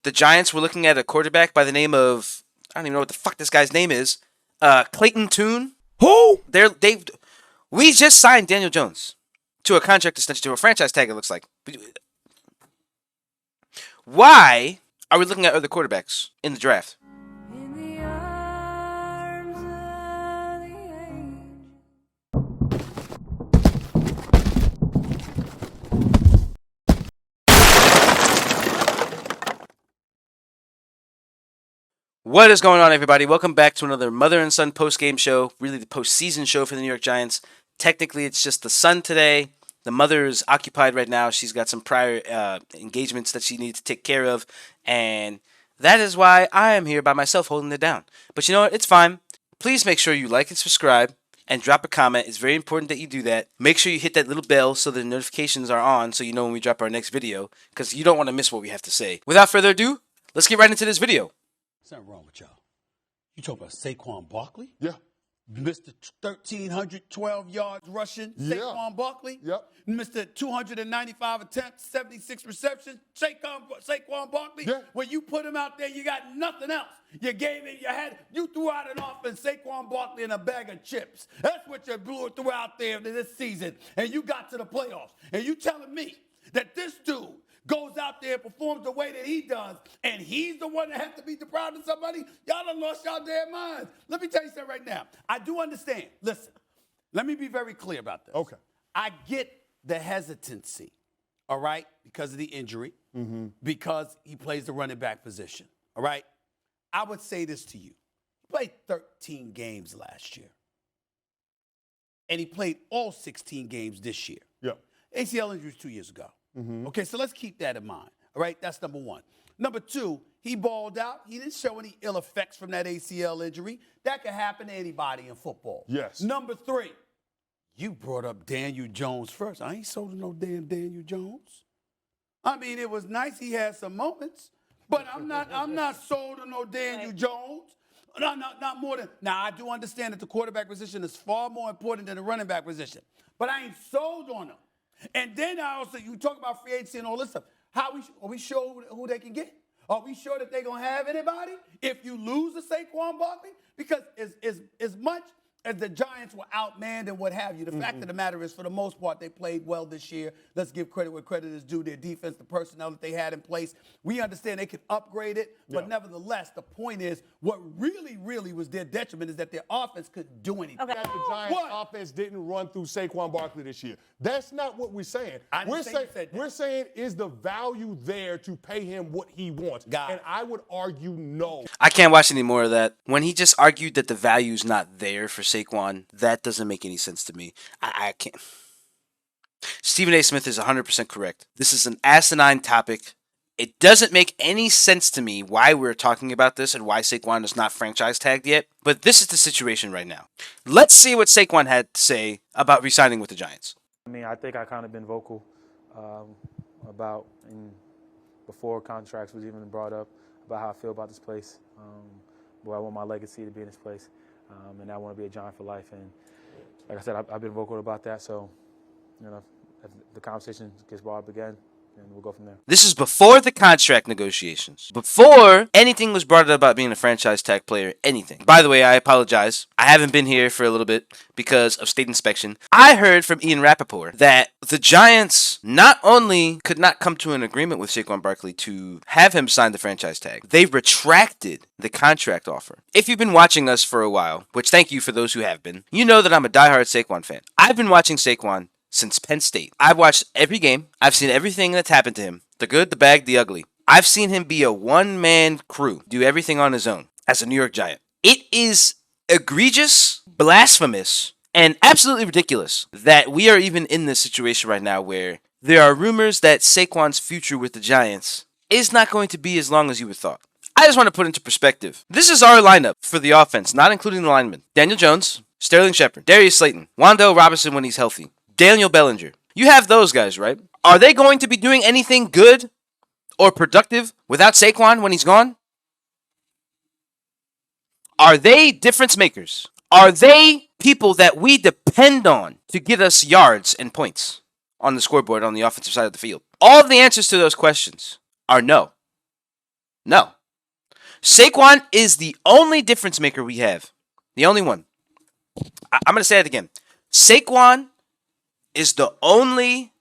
the Giants were looking at a quarterback by the name of, I don't even know what the fuck this guy's name is, Clayton Tune. Who? We just signed Daniel Jones to a contract extension, to a franchise tag, it looks like. Why are we looking at other quarterbacks in the draft? What is going on, everybody? Welcome back to another mother and son post-game show, really the postseason show for the New York Giants. Technically, it's just the son today. The mother is occupied right now. She's got some prior engagements that she needs to take care of, and that is why I am here by myself holding it down. But you know what? It's fine. Please make sure you like and subscribe and drop a comment. It's very important that you do that. Make sure you hit that little bell so the notifications are on so you know when we drop our next video, because you don't want to miss what we have to say. Without further ado, let's get right into this video. Something wrong with y'all. You talking about Saquon Barkley? Yeah. Mr. 1,312 yards rushing, Saquon Barkley? Yep. Mr. 295 attempts, 76 receptions, Saquon Barkley? Yeah. When you put him out there, you got nothing else. You threw out an offense, Saquon Barkley, and a bag of chips. That's what you threw out there this season, and you got to the playoffs. And you telling me that this dude goes out there and performs the way that he does, and he's the one that has to be deprived of somebody? Y'all done lost y'all damn minds. Let me tell you something right now. I do understand. Listen, let me be very clear about this. Okay. I get the hesitancy, all right, because of the injury, because he plays the running back position, all right? I would say this to you. He played 13 games last year, and he played all 16 games this year. Yeah. ACL injury was 2 years ago. Okay, so let's keep that in mind. All right, that's number one. Number two, he balled out. He didn't show any ill effects from that ACL injury. That could happen to anybody in football. Yes. Number three, you brought up Daniel Jones first. I ain't sold to no damn Daniel Jones. I mean, it was nice he had some moments, but I'm not sold to no Daniel Jones. No, not more than. Now, I do understand that the quarterback position is far more important than the running back position, but I ain't sold on him. And then you talk about free agency and all this stuff. Are we sure who they can get? Are we sure that they're going to have anybody if you lose to Saquon Barkley? Because as much as the Giants were outmanned and what have you, the fact of the matter is, for the most part, they played well this year. Let's give credit where credit is due. Their defense, the personnel that they had in place. We understand they could upgrade it, but nevertheless, the point is, what really was their detriment is that their offense couldn't do anything. That the Giants offense didn't run through Saquon Barkley this year. That's not what we're saying. We're saying is the value there to pay him what he wants. And I would argue no. I can't watch any more of that. When he just argued that the value's not there for Saquon, that doesn't make any sense to me. I can't. Stephen A. Smith is 100% correct. This is an asinine topic. It doesn't make any sense to me why we're talking about this and why Saquon is not franchise tagged yet, but this is the situation right now. Let's see what Saquon had to say about re-signing with the Giants. I mean, I think I kind of been vocal about, before contracts was even brought up, about how I feel about this place. Where I want my legacy to be in this place, and I want to be a Giant for life. And like I said, I've been vocal about that. So, if the conversation gets brought up again, and we'll go from there. This is before the contract negotiations. Before anything was brought up about being a franchise tag player, anything. By the way, I apologize. I haven't been here for a little bit because of state inspection. I heard from Ian Rappaport that the Giants not only could not come to an agreement with Saquon Barkley to have him sign the franchise tag, they retracted the contract offer. If you've been watching us for a while, which thank you for those who have been, you know that I'm a diehard Saquon fan. I've been watching Saquon since Penn State. I've watched every game. I've seen everything that's happened to him. The good, the bad, the ugly. I've seen him be a one-man crew, do everything on his own as a New York Giant. It is egregious, blasphemous, and absolutely ridiculous that we are even in this situation right now where there are rumors that Saquon's future with the Giants is not going to be as long as you would thought. I just want to put into perspective. This is our lineup for the offense, not including the linemen. Daniel Jones, Sterling Shepard, Darius Slayton, Wan'Dale Robinson when he's healthy, Daniel Bellinger. You have those guys, right? Are they going to be doing anything good or productive without Saquon when he's gone? Are they difference makers? Are they people that we depend on to get us yards and points on the scoreboard on the offensive side of the field? All of the answers to those questions are no. No. Saquon is the only difference maker we have. The only one. I'm going to say it again. Saquon is the only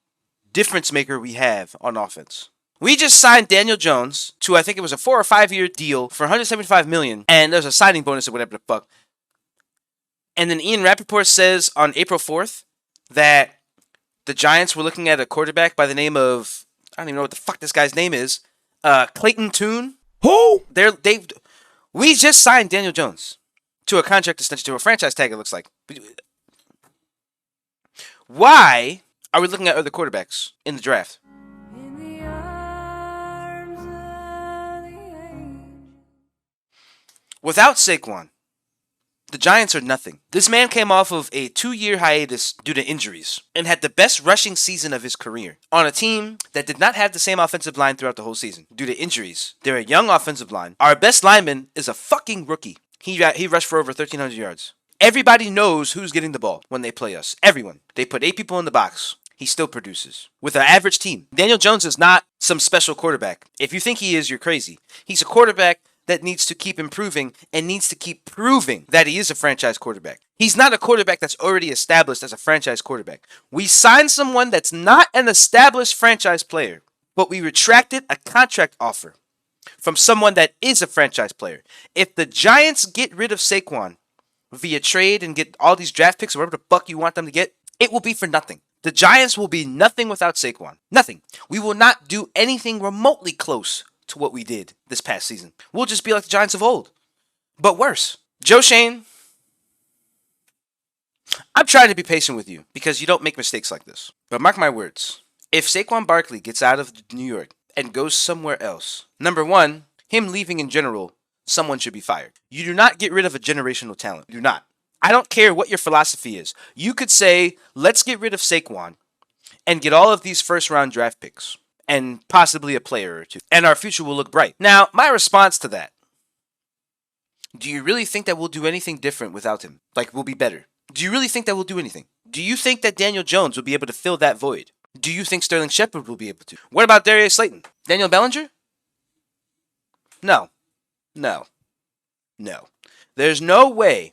difference maker we have on offense. We just signed Daniel Jones to, I think it was a 4 or 5 year deal for $175 million, and there's a signing bonus or whatever the fuck. And then Ian Rappaport says on April 4th that the Giants were looking at a quarterback by the name of, I don't even know what the fuck this guy's name is, Clayton Tune. Who? We just signed Daniel Jones to a contract extension, to a franchise tag, it looks like. Why are we looking at other quarterbacks in the draft? Without Saquon, the Giants are nothing. This man came off of a 2-year hiatus due to injuries and had the best rushing season of his career on a team that did not have the same offensive line throughout the whole season due to injuries. They're a young offensive line. Our best lineman is a fucking rookie. He rushed for over 1,300 yards. Everybody knows who's getting the ball when they play us. Everyone. They put 8 people in the box. He still produces. With an average team. Daniel Jones is not some special quarterback. If you think he is, you're crazy. He's a quarterback that needs to keep improving and needs to keep proving that he is a franchise quarterback. He's not a quarterback that's already established as a franchise quarterback. We signed someone that's not an established franchise player, but we retracted a contract offer from someone that is a franchise player. If the Giants get rid of Saquon via trade and get all these draft picks or whatever the fuck you want them to get, it will be for nothing. The Giants will be nothing without Saquon. Nothing. We will not do anything remotely close to what we did this past season. We'll just be like the Giants of old, but worse. Joe Schoen, I'm trying to be patient with you because you don't make mistakes like this. But mark my words, if Saquon Barkley gets out of New York and goes somewhere else, number one, him leaving in general, someone should be fired. You do not get rid of a generational talent. You do not. I don't care what your philosophy is. You could say, let's get rid of Saquon and get all of these first-round draft picks and possibly a player or two, and our future will look bright. Now, my response to that, do you really think that we'll do anything different without him? Like, we'll be better? Do you really think that we'll do anything? Do you think that Daniel Jones will be able to fill that void? Do you think Sterling Shepard will be able to? What about Darius Slayton? Daniel Bellinger? No. No. No. There's no way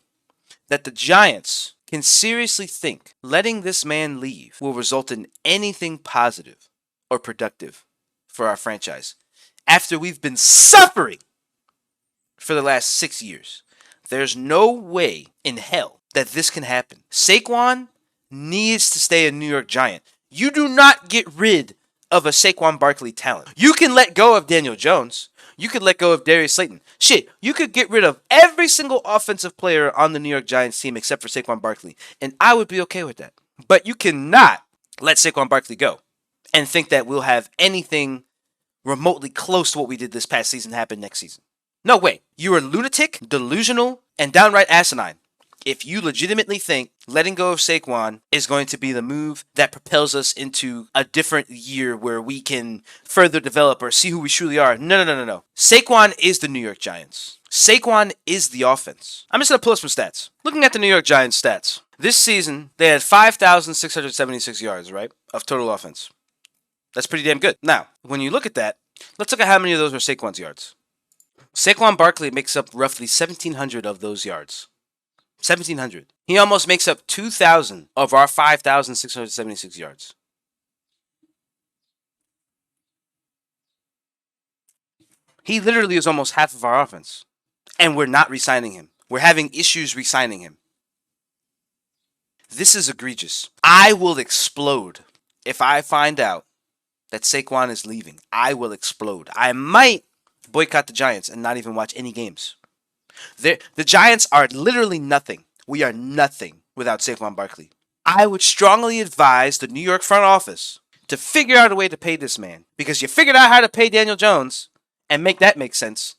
that the Giants can seriously think letting this man leave will result in anything positive or productive for our franchise after we've been suffering for the last 6 years. There's no way in hell that this can happen. Saquon needs to stay a New York Giant. You do not get rid of a Saquon Barkley talent. You can let go of Daniel Jones. You could let go of Darius Slayton. Shit, you could get rid of every single offensive player on the New York Giants team except for Saquon Barkley, and I would be okay with that. But you cannot let Saquon Barkley go and think that we'll have anything remotely close to what we did this past season happen next season. No way. You are lunatic, delusional, and downright asinine if you legitimately think letting go of Saquon is going to be the move that propels us into a different year where we can further develop or see who we truly are. No. Saquon is the New York Giants. Saquon is the offense. I'm just going to pull up some stats. Looking at the New York Giants stats. This season, they had 5,676 yards, right, of total offense. That's pretty damn good. Now, when you look at that, let's look at how many of those were Saquon's yards. Saquon Barkley makes up roughly 1,700 of those yards. 1,700. He almost makes up 2,000 of our 5,676 yards. He literally is almost half of our offense. And we're not re-signing him. We're having issues re-signing him. This is egregious. I will explode if I find out that Saquon is leaving. I will explode. I might boycott the Giants and not even watch any games. The Giants are literally nothing. We are nothing without Saquon Barkley. I would strongly advise the New York front office to figure out a way to pay this man. Because you figured out how to pay Daniel Jones and make that make sense.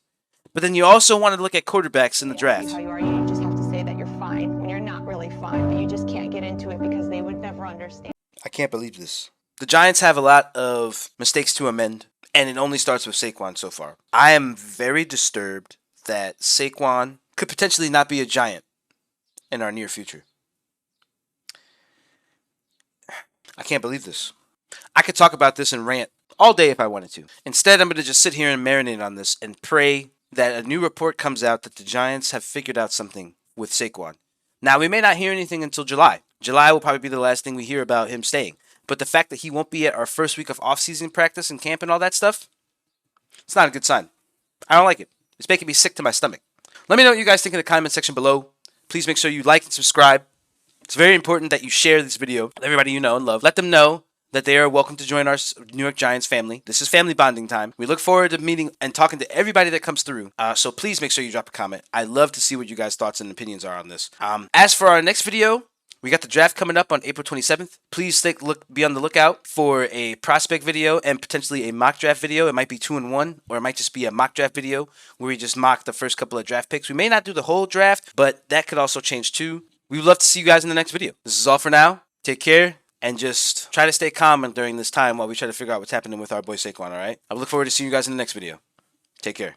But then you also want to look at quarterbacks in the draft. How you are, you just have to say that you're fine when you're not really fine. But you just can't get into it because they would never understand. I can't believe this. The Giants have a lot of mistakes to amend. And it only starts with Saquon so far. I am very disturbed that Saquon could potentially not be a Giant in our near future. I can't believe this. I could talk about this and rant all day if I wanted to. Instead, I'm going to just sit here and marinate on this and pray that a new report comes out that the Giants have figured out something with Saquon. Now, we may not hear anything until July. July will probably be the last thing we hear about him staying. But the fact that he won't be at our first week of off-season practice and camp and all that stuff, it's not a good sign. I don't like it. It's making me sick to my stomach. Let me know what you guys think in the comment section below. Please make sure you like and subscribe. It's very important that you share this video with everybody you know and love. Let them know that they are welcome to join our New York Giants family. This is family bonding time. We look forward to meeting and talking to everybody that comes through. So please make sure you drop a comment. I love to see what you guys' thoughts and opinions are on this. As for our next video, we got the draft coming up on April 27th. Please be on the lookout for a prospect video and potentially a mock draft video. It might be 2-in-1, or it might just be a mock draft video where we just mock the first couple of draft picks. We may not do the whole draft, but that could also change too. We would love to see you guys in the next video. This is all for now. Take care, and just try to stay calm during this time while we try to figure out what's happening with our boy Saquon, all right? I look forward to seeing you guys in the next video. Take care.